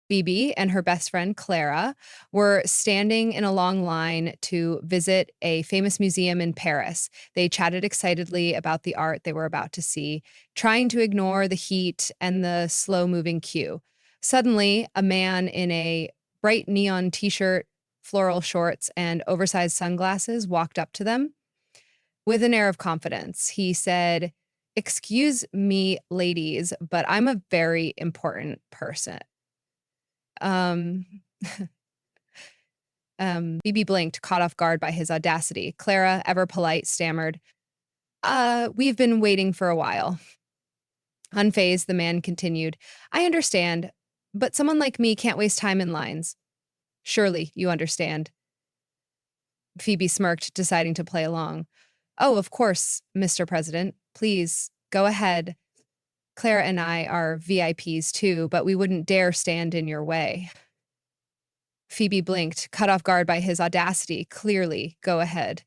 Phoebe and her best friend Clara were standing in a long line to visit a famous museum in Paris. They chatted excitedly about the art they were about to see, trying to ignore the heat and the slow moving queue. Suddenly, a man in a bright neon t shirt, floral shorts, and oversized sunglasses walked up to them. With an air of confidence, he said, "Excuse me, ladies, but I'm a very important person." Um, Phoebe blinked, caught off guard by his audacity. Clara, ever polite, stammered, we've been waiting for a while. Unfazed, the man continued, "I understand, but someone like me can't waste time in lines. Surely you understand." Phoebe smirked, deciding to play along. "Oh, of course, Mr. President. Please, go ahead. Clara and I are VIPs too, but we wouldn't dare stand in your way." Phoebe blinked, cut off guard by his audacity. "Clearly, go ahead.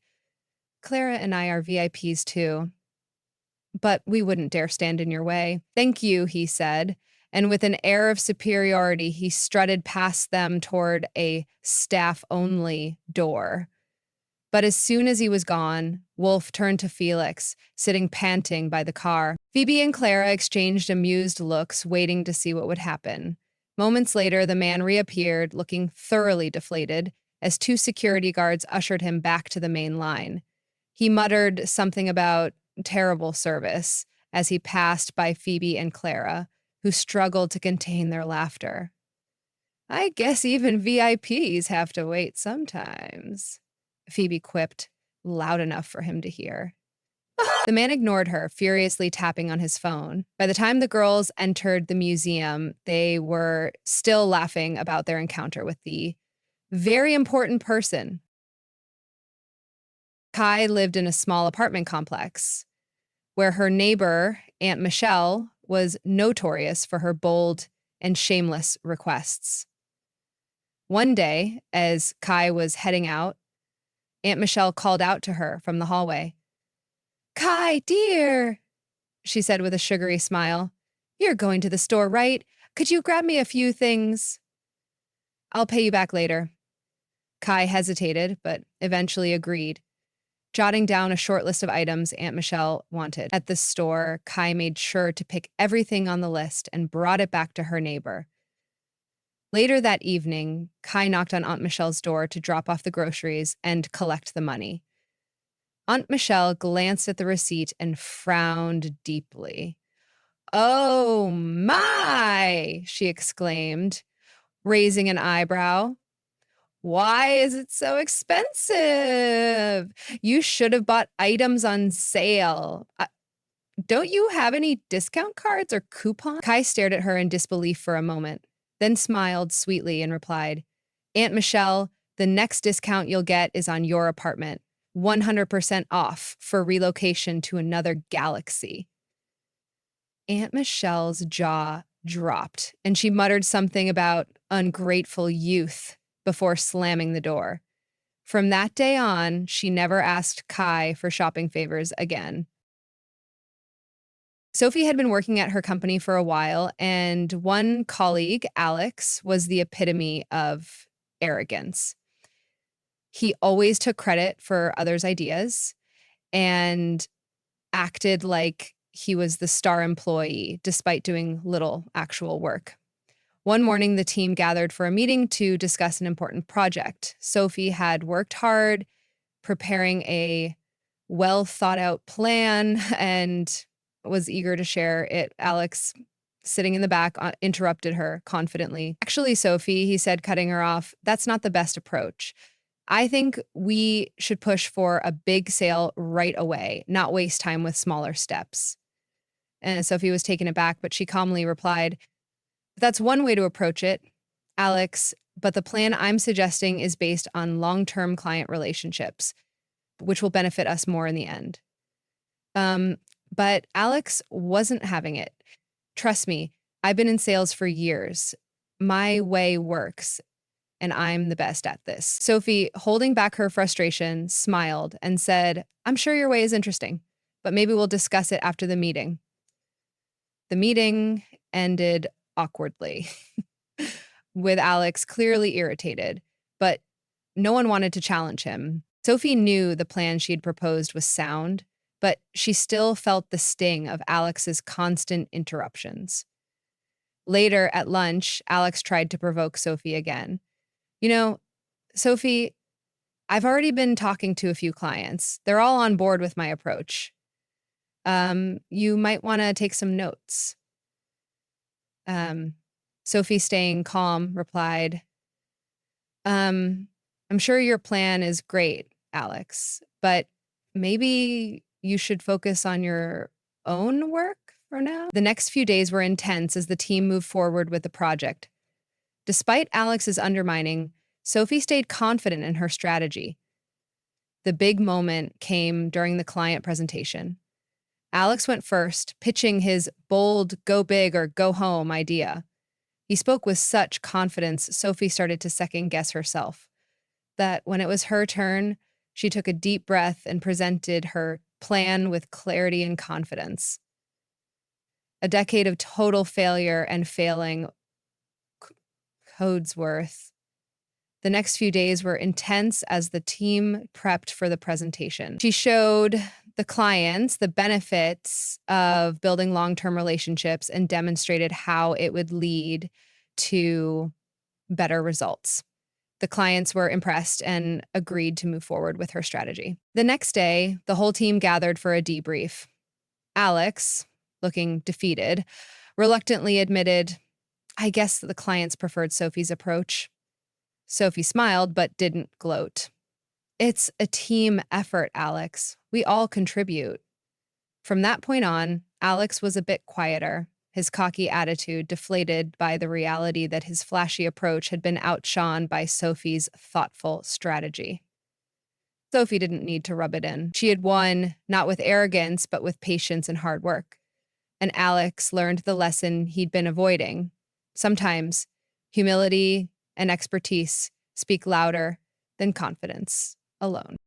Clara and I are VIPs too, but we wouldn't dare stand in your way." "Thank you," he said, and with an air of superiority, he strutted past them toward a staff-only door. But as soon as he was gone, Wolf turned to Felix, sitting panting by the car. Phoebe and Clara exchanged amused looks, waiting to see what would happen. Moments later, the man reappeared, looking thoroughly deflated, as two security guards ushered him back to the main line. He muttered something about terrible service as he passed by Phoebe and Clara, who struggled to contain their laughter. "I guess even VIPs have to wait sometimes," Phoebe quipped, loud enough for him to hear. The man ignored her, furiously tapping on his phone. By the time the girls entered the museum, they were still laughing about their encounter with the very important person. Kai lived in a small apartment complex where her neighbor, Aunt Michelle, was notorious for her bold and shameless requests. One day, as Kai was heading out, Aunt Michelle called out to her from the hallway. "Kai, dear," she said with a sugary smile, "you're going to the store, right? Could you grab me a few things?" "I'll pay you back later." Kai hesitated, but eventually agreed, jotting down a short list of items Aunt Michelle wanted. At the store, Kai made sure to pick everything on the list and brought it back to her neighbor. Later that evening, Kai knocked on Aunt Michelle's door to drop off the groceries and collect the money. Aunt Michelle glanced at the receipt and frowned deeply. "Oh my!" she exclaimed, raising an eyebrow. "Why is it so expensive? You should have bought items on sale. Don't you have any discount cards or coupons?" Kai stared at her in disbelief for a moment, then smiled sweetly and replied, "Aunt Michelle, the next discount you'll get is on your apartment. 100% off for relocation to another galaxy." Aunt Michelle's jaw dropped, and she muttered something about ungrateful youth before slamming the door. From that day on, she never asked Kai for shopping favors again. Sophie had been working at her company for a while, and one colleague, Alex, was the epitome of arrogance. He always took credit for others' ideas and acted like he was the star employee despite doing little actual work. One morning, the team gathered for a meeting to discuss an important project. Sophie had worked hard, preparing a well thought out plan, and was eager to share it. Alex, sitting in the back, interrupted her confidently. "Actually, Sophie," he said, cutting her off, "that's not the best approach. I think we should push for a big sale right away, not waste time with smaller steps." And Sophie was taken aback, but she calmly replied, "That's one way to approach it, Alex, but the plan I'm suggesting is based on long-term client relationships, which will benefit us more in the end." But Alex wasn't having it. "Trust me, I've been in sales for years. My way works, and I'm the best at this." Sophie, holding back her frustration, smiled and said, "I'm sure your way is interesting, but maybe we'll discuss it after the meeting." The meeting ended awkwardly. with Alex clearly irritated, but no one wanted to challenge him. Sophie knew the plan she'd proposed was sound, but she still felt the sting of Alex's constant interruptions. Later at lunch, Alex tried to provoke Sophie again. You know, Sophie, I've already been talking to a few clients. They're all on board with my approach. You might want to take some notes. Um, Sophie, staying calm, replied, I'm sure your plan is great, Alex, but maybe you should focus on your own work for now. The next few days were intense as the team moved forward with the project. Despite Alex's undermining, Sophie stayed confident in her strategy. The big moment came during the client presentation. Alex went first, pitching his bold, go big or go home idea. He spoke with such confidence, Sophie started to second guess herself. That when it was her turn, she took a deep breath and presented her plan with clarity and confidence. A decade of total failure and failing Codsworth. The next few days were intense as the team prepped for the presentation. She showed the clients the benefits of building long-term relationships and demonstrated how it would lead to better results. The clients were impressed and agreed to move forward with her strategy. The next day, the whole team gathered for a debrief. Alex, looking defeated, reluctantly admitted, I guess the clients preferred Sophie's approach. Sophie smiled but didn't gloat. It's a team effort, Alex. We all contribute. From that point on, Alex was a bit quieter, his cocky attitude deflated by the reality that his flashy approach had been outshone by Sophie's thoughtful strategy. Sophie didn't need to rub it in. She had won, not with arrogance, but with patience and hard work. And Alex learned the lesson he'd been avoiding. Sometimes humility and expertise speak louder than confidence alone.